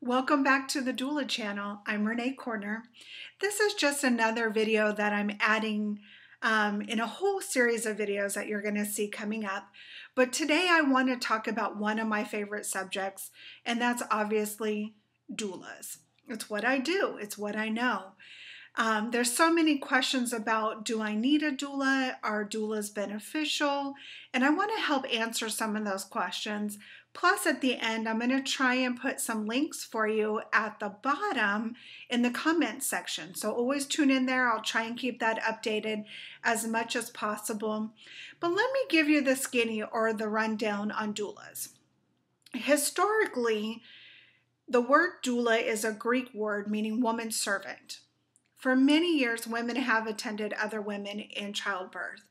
Welcome back to the Doula channel. I'm Renee Corner. This is just another video that I'm adding in a whole series of videos that you're going to see coming up. But today I want to talk about one of my favorite subjects, and that's obviously doulas. It's what I do. It's what I know. There's so many questions about, do I need a doula? Are doulas beneficial? And I want to help answer some of those questions. Plus, at the end, I'm going to try and put some links for you at the bottom in the comments section. So always tune in there. I'll try and keep that updated as much as possible. But let me give you the skinny or the rundown on doulas. Historically, the word doula is a Greek word meaning woman servant. For many years, women have attended other women in childbirth.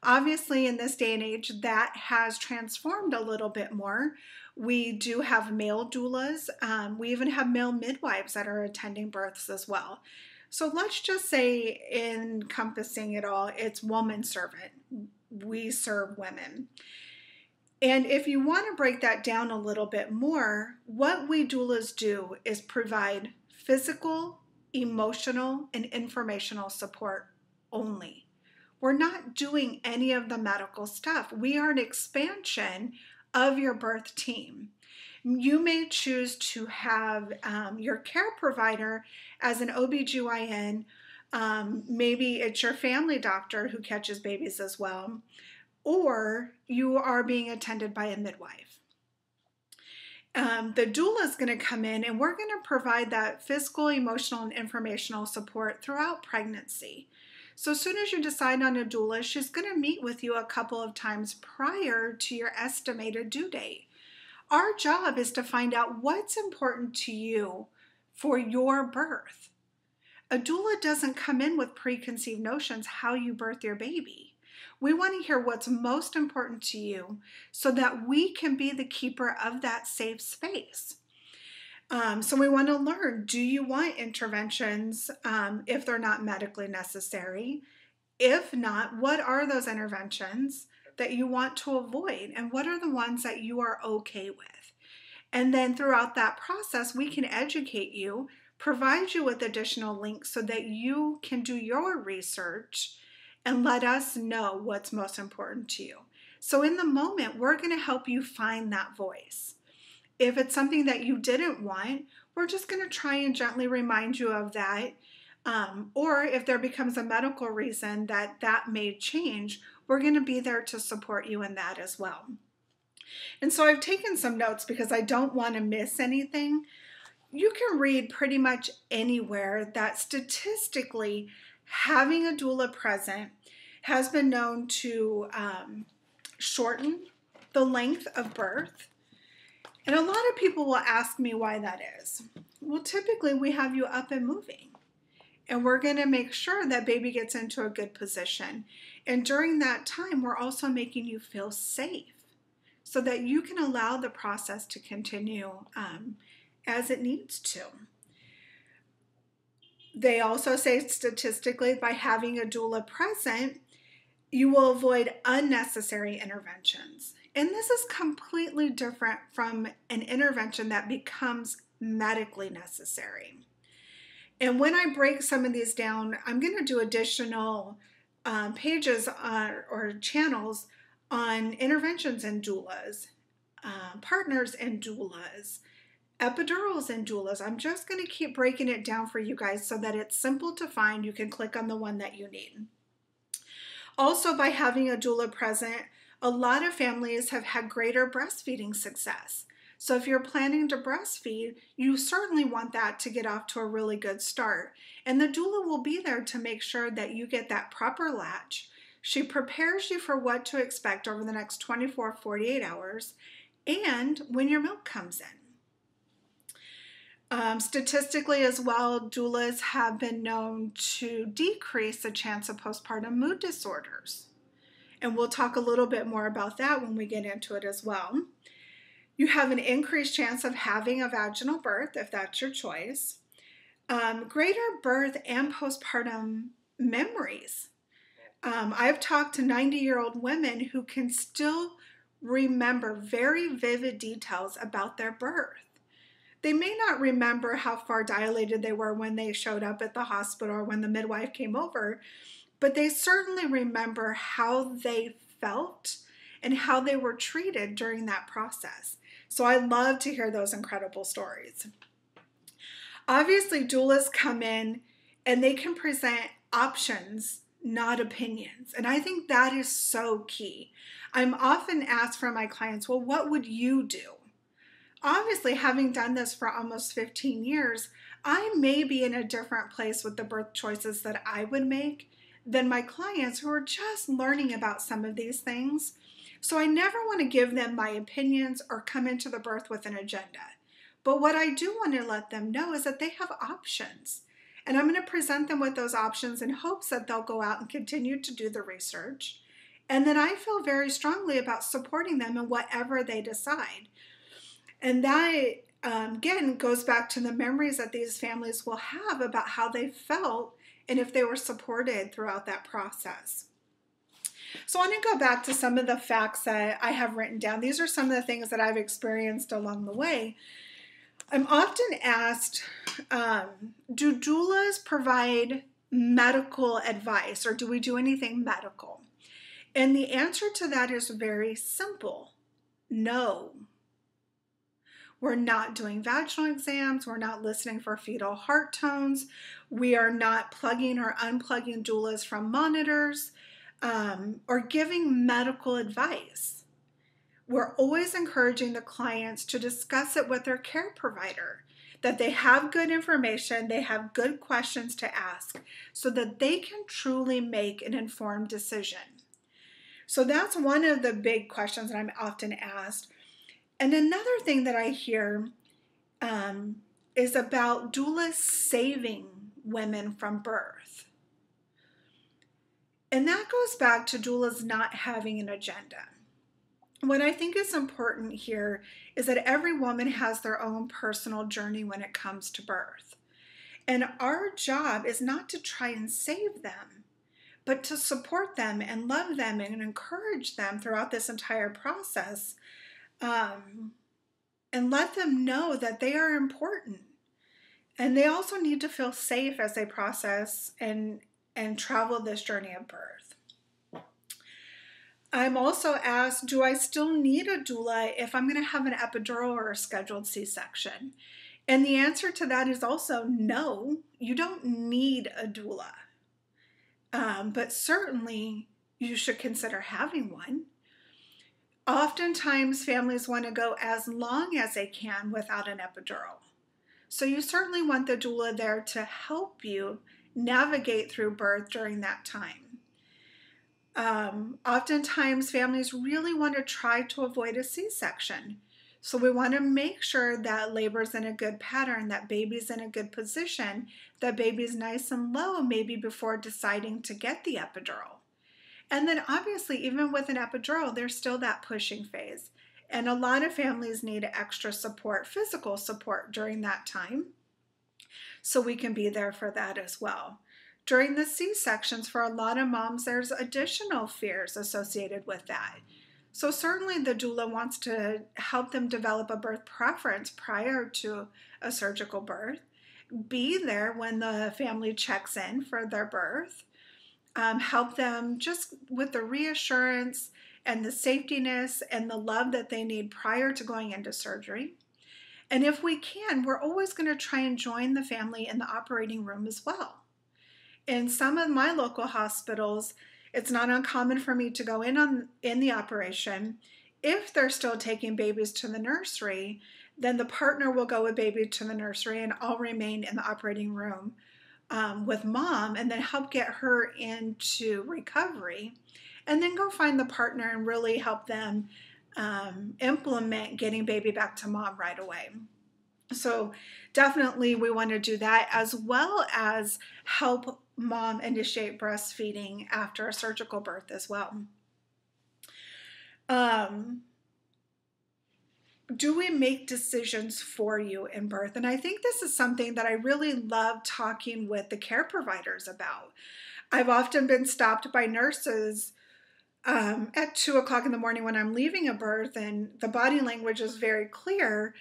Obviously, in this day and age, that has transformed a little bit more. We do have male doulas. We even have male midwives that are attending births as well. So let's just say, encompassing it all, it's woman servant. We serve women. And if you want to break that down a little bit more, what we doulas do is provide physical, emotional, and informational support only. We're not doing any of the medical stuff. We are an expansion of your birth team. You may choose to have your care provider as an OBGYN. Maybe it's your family doctor who catches babies as well, or you are being attended by a midwife. The doula is going to come in and we're going to provide that physical, emotional, and informational support throughout pregnancy. So as soon as you decide on a doula, she's going to meet with you a couple of times prior to your estimated due date. Our job is to find out what's important to you for your birth. A doula doesn't come in with preconceived notions how you birth your baby. We want to hear what's most important to you so that we can be the keeper of that safe space. So we want to learn, do you want interventions if they're not medically necessary? If not, what are those interventions that you want to avoid? And what are the ones that you are okay with? And then throughout that process, we can educate you, provide you with additional links so that you can do your research and let us know what's most important to you. So in the moment, we're going to help you find that voice. If it's something that you didn't want, we're just going to try and gently remind you of that. Or if there becomes a medical reason that may change, we're going to be there to support you in that as well. And so I've taken some notes because I don't want to miss anything. You can read pretty much anywhere that statistically having a doula present has been known to shorten the length of birth. And a lot of people will ask me why that is. Well, typically we have you up and moving, and we're going to make sure that baby gets into a good position. And during that time, we're also making you feel safe so that you can allow the process to continue as it needs to. They also say statistically by having a doula present, you will avoid unnecessary interventions. And this is completely different from an intervention that becomes medically necessary. And when I break some of these down, I'm going to do additional pages or channels on interventions in doulas, partners in doulas, epidurals and doulas. I'm just going to keep breaking it down for you guys so that it's simple to find. You can click on the one that you need. Also, by having a doula present, a lot of families have had greater breastfeeding success. So if you're planning to breastfeed, you certainly want that to get off to a really good start. And the doula will be there to make sure that you get that proper latch. She prepares you for what to expect over the next 48 hours and when your milk comes in. Statistically as well, doulas have been known to decrease the chance of postpartum mood disorders. And we'll talk a little bit more about that when we get into it as well. You have an increased chance of having a vaginal birth if that's your choice. Greater birth and postpartum memories. I've talked to 90-year-old women who can still remember very vivid details about their birth. They may not remember how far dilated they were when they showed up at the hospital or when the midwife came over, but they certainly remember how they felt and how they were treated during that process. So I love to hear those incredible stories. Obviously, doulas come in and they can present options, not opinions. And I think that is so key. I'm often asked from my clients, well, what would you do? Obviously, having done this for almost 15 years, I may be in a different place with the birth choices that I would make than my clients who are just learning about some of these things. So I never want to give them my opinions or come into the birth with an agenda. But what I do want to let them know is that they have options. And I'm going to present them with those options in hopes that they'll go out and continue to do the research. And then I feel very strongly about supporting them in whatever they decide. And that, again, goes back to the memories that these families will have about how they felt and if they were supported throughout that process. So I want to go back to some of the facts that I have written down. These are some of the things that I've experienced along the way. I'm often asked, do doulas provide medical advice or do we do anything medical? And the answer to that is very simple. No. We're not doing vaginal exams. We're not listening for fetal heart tones. We are not plugging or unplugging doulas from monitors or giving medical advice. We're always encouraging the clients to discuss it with their care provider, that they have good information, they have good questions to ask so that they can truly make an informed decision. So that's one of the big questions that I'm often asked. And another thing that I hear is about doulas saving women from birth. And that goes back to doulas not having an agenda. What I think is important here is that every woman has their own personal journey when it comes to birth. And our job is not to try and save them, but to support them and love them and encourage them throughout this entire process. And let them know that they are important. And they also need to feel safe as they process and travel this journey of birth. I'm also asked, do I still need a doula if I'm going to have an epidural or a scheduled C-section? And the answer to that is also no, you don't need a doula. But certainly you should consider having one. Oftentimes, families want to go as long as they can without an epidural. So you certainly want the doula there to help you navigate through birth during that time. Oftentimes, families really want to try to avoid a C-section. So we want to make sure that labor's in a good pattern, that baby's in a good position, that baby's nice and low, maybe before deciding to get the epidural. And then obviously, even with an epidural, there's still that pushing phase. And a lot of families need extra support, physical support during that time. So we can be there for that as well. During the C-sections, for a lot of moms, there's additional fears associated with that. So certainly the doula wants to help them develop a birth preference prior to a surgical birth, be there when the family checks in for their birth, help them just with the reassurance and the safetiness and the love that they need prior to going into surgery. And if we can, we're always going to try and join the family in the operating room as well. In some of my local hospitals, it's not uncommon for me to go in the operation. If they're still taking babies to the nursery, then the partner will go with baby to the nursery and I'll remain in the operating room with mom and then help get her into recovery and then go find the partner and really help them implement getting baby back to mom right away. So definitely we want to do that as well as help mom initiate breastfeeding after a surgical birth as well. Do we make decisions for you in birth? And I think this is something that I really love talking with the care providers about. I've often been stopped by nurses at 2 o'clock in the morning when I'm leaving a birth and the body language is very clear.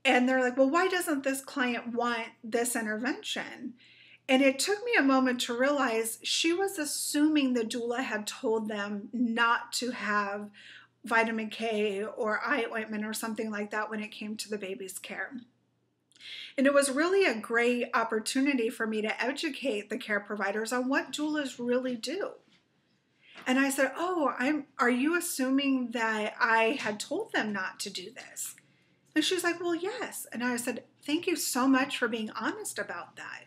And they're like, well, why doesn't this client want this intervention? And it took me a moment to realize she was assuming the doula had told them not to have vitamin K or eye ointment or something like that when it came to the baby's care. And it was really a great opportunity for me to educate the care providers on what doulas really do. And I said, oh, are you assuming that I had told them not to do this? And she's like, well, yes. And I said, thank you so much for being honest about that.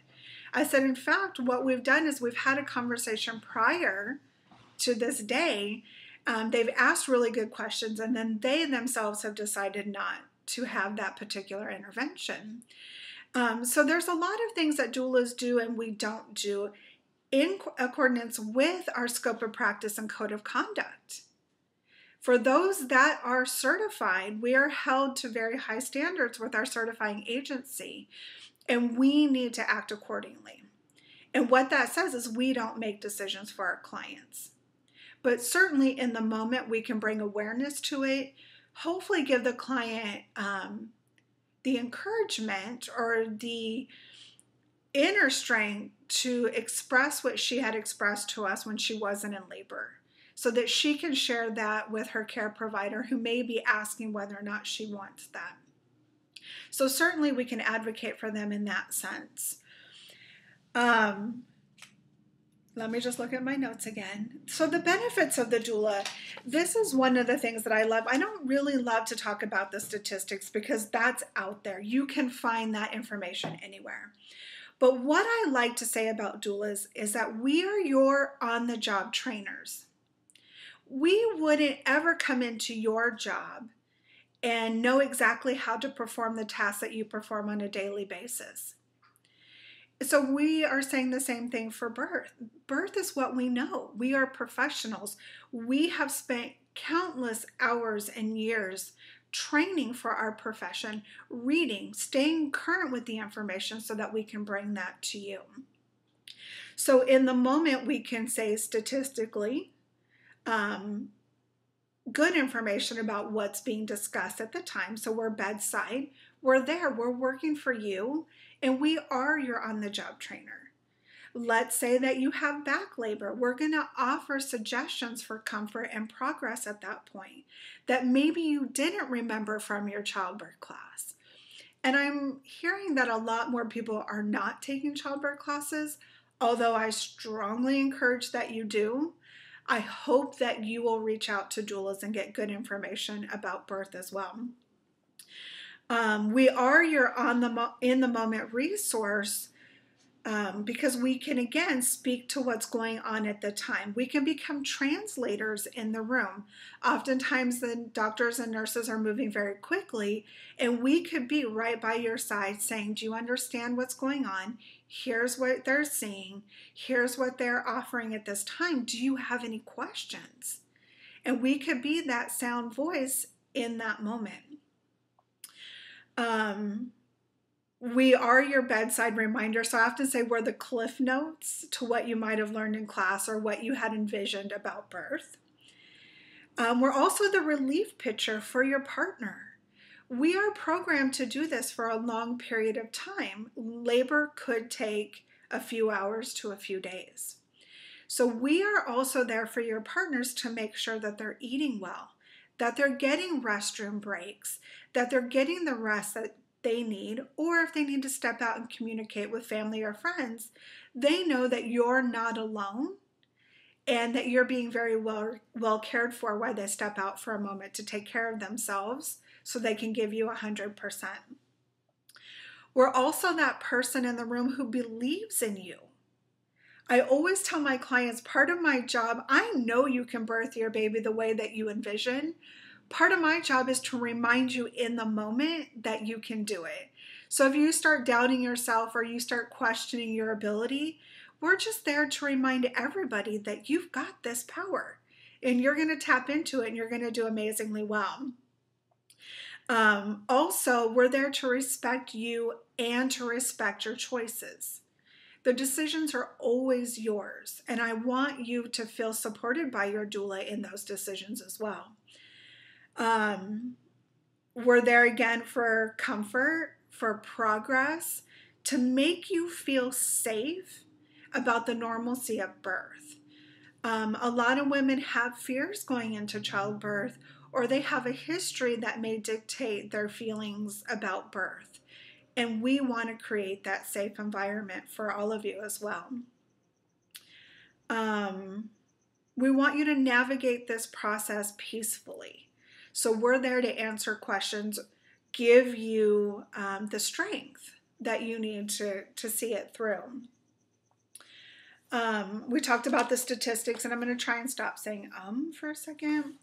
I said, in fact, what we've done is we've had a conversation prior to this day. They've asked really good questions, and then they themselves have decided not to have that particular intervention. So there's a lot of things that doulas do and we don't do in accordance with our scope of practice and code of conduct. For those that are certified, we are held to very high standards with our certifying agency, and we need to act accordingly. And what that says is we don't make decisions for our clients. But certainly in the moment, we can bring awareness to it, hopefully give the client the encouragement or the inner strength to express what she had expressed to us when she wasn't in labor, so that she can share that with her care provider who may be asking whether or not she wants that. So certainly we can advocate for them in that sense. Let me just look at my notes again. So the benefits of the doula, this is one of the things that I love. I don't really love to talk about the statistics because that's out there. You can find that information anywhere. But what I like to say about doulas is that we are your on-the-job trainers. We wouldn't ever come into your job and know exactly how to perform the tasks that you perform on a daily basis. So we are saying the same thing for birth. Birth is what we know. We are professionals. We have spent countless hours and years training for our profession, reading, staying current with the information so that we can bring that to you. So in the moment, we can say statistically, good information about what's being discussed at the time. So we're bedside, we're there, we're working for you, and we are your on-the-job trainer. Let's say that you have back labor. We're going to offer suggestions for comfort and progress at that point that maybe you didn't remember from your childbirth class. And I'm hearing that a lot more people are not taking childbirth classes, although I strongly encourage that you do. I hope that you will reach out to doulas and get good information about birth as well. We are your in the moment resource because we can again speak to what's going on at the time. We can become translators in the room. Oftentimes the doctors and nurses are moving very quickly, and we could be right by your side saying, do you understand what's going on? Here's what they're seeing. Here's what they're offering at this time. Do you have any questions? And we could be that sound voice in that moment. We are your bedside reminder. So I often say we're the cliff notes to what you might have learned in class or what you had envisioned about birth. We're also the relief pitcher for your partner. We are programmed to do this for a long period of time. Labor could take a few hours to a few days. So we are also there for your partners to make sure that they're eating well, that they're getting restroom breaks, that they're getting the rest that they need, or if they need to step out and communicate with family or friends, they know that you're not alone and that you're being very well cared for while they step out for a moment to take care of themselves so they can give you 100%. We're also that person in the room who believes in you. I always tell my clients, part of my job, I know you can birth your baby the way that you envision. Part of my job is to remind you in the moment that you can do it. So if you start doubting yourself or you start questioning your ability, we're just there to remind everybody that you've got this power and you're going to tap into it and you're going to do amazingly well. Also, we're there to respect you and to respect your choices. The decisions are always yours, and I want you to feel supported by your doula in those decisions as well. We're there again for comfort, for progress, to make you feel safe about the normalcy of birth. A lot of women have fears going into childbirth, or they have a history that may dictate their feelings about birth. And we want to create that safe environment for all of you as well. We want you to navigate this process peacefully. So we're there to answer questions, give you the strength that you need to see it through. We talked about the statistics, and I'm going to try and stop saying for a second.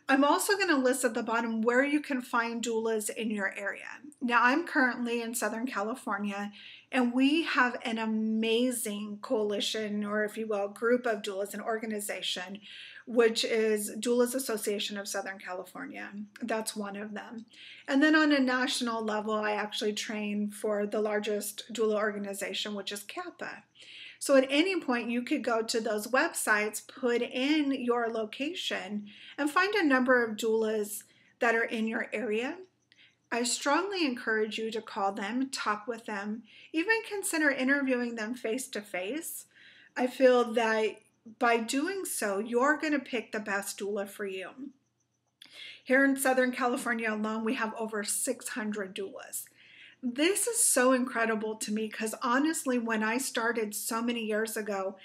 I'm also going to list at the bottom where you can find doulas in your area. Now, I'm currently in Southern California, and we have an amazing coalition, or if you will, group of doulas, an organization, which is Doulas Association of Southern California. That's one of them. And then on a national level, I actually train for the largest doula organization, which is Kappa. So at any point, you could go to those websites, put in your location, and find a number of doulas that are in your area. I strongly encourage you to call them, talk with them, even consider interviewing them face-to-face. I feel that by doing so, you're going to pick the best doula for you. Here in Southern California alone, we have over 600 doulas. This is so incredible to me because honestly, when I started so many years ago,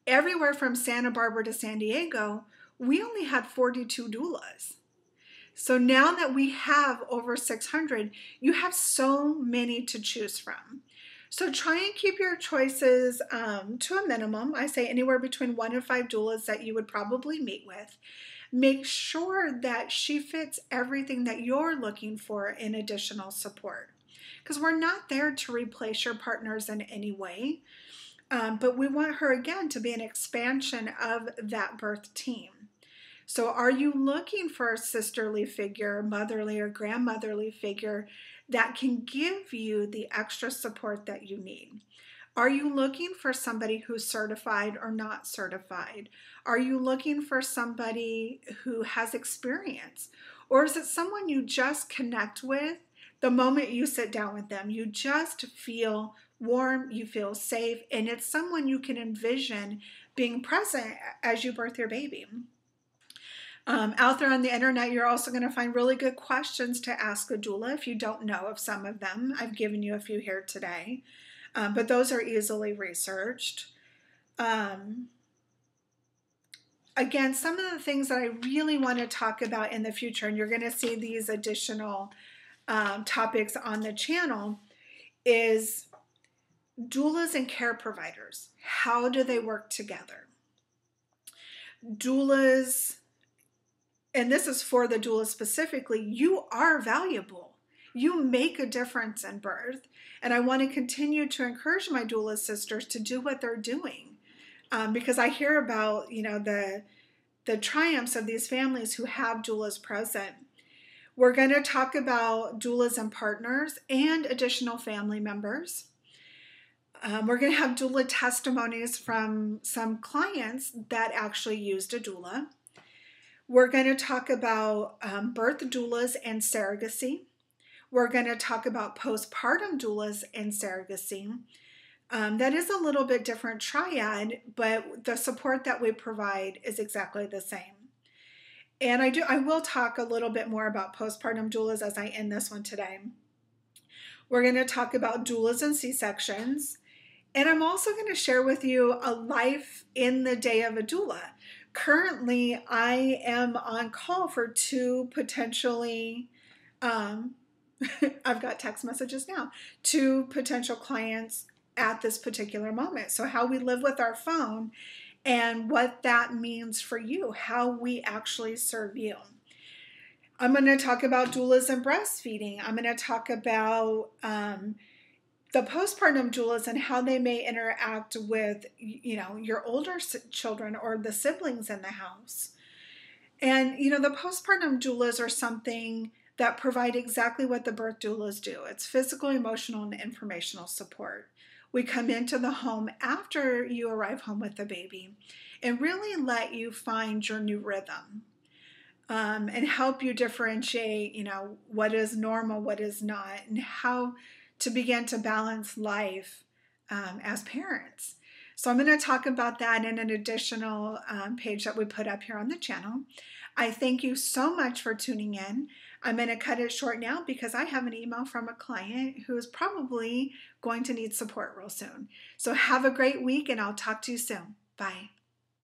everywhere from Santa Barbara to San Diego, we only had 42 doulas. So now that we have over 600, you have so many to choose from. So try and keep your choices to a minimum. I say anywhere between 1 and 5 doulas that you would probably meet with. Make sure that she fits everything that you're looking for in additional support. Because we're not there to replace your partners in any way, but we want her, again, to be an expansion of that birth team. So are you looking for a sisterly figure, motherly or grandmotherly figure that can give you the extra support that you need? Are you looking for somebody who's certified or not certified? Are you looking for somebody who has experience? Or is it someone you just connect with? The moment you sit down with them, you just feel warm, you feel safe, and it's someone you can envision being present as you birth your baby. Out there on the internet, you're also going to find really good questions to ask a doula if you don't know of some of them. I've given you a few here today, but those are easily researched. Again, some of the things that I really want to talk about in the future, and you're going to see these additional topics on the channel, is doulas and care providers. How do they work together? Doulas, and this is for the doula specifically, you are valuable. You make a difference in birth. And I want to continue to encourage my doula sisters to do what they're doing. Because I hear about, the triumphs of these families who have doulas present. We're going to talk about doulas and partners and additional family members. We're going to have doula testimonies from some clients that actually used a doula. We're going to talk about birth doulas and surrogacy. We're going to talk about postpartum doulas and surrogacy. That is a little bit different triad, but the support that we provide is exactly the same. And I will talk a little bit more about postpartum doulas as I end this one today. We're going to talk about doulas and C-sections. And I'm also going to share with you a life in the day of a doula. Currently, I am on call for 2 potentially, I've got text messages now, 2 potential clients at this particular moment. So how we live with our phone and what that means for you, how we actually serve you. I'm going to talk about doulas and breastfeeding. I'm going to talk about the postpartum doulas and how they may interact with, your older children or the siblings in the house. And, the postpartum doulas are something that provide exactly what the birth doulas do. It's physical, emotional, and informational support. We come into the home after you arrive home with the baby and really let you find your new rhythm. and help you differentiate, what is normal, what is not, and how to begin to balance life as parents. So I'm going to talk about that in an additional page that we put up here on the channel. I thank you so much for tuning in. I'm going to cut it short now because I have an email from a client who is probably going to need support real soon. So have a great week, and I'll talk to you soon. Bye.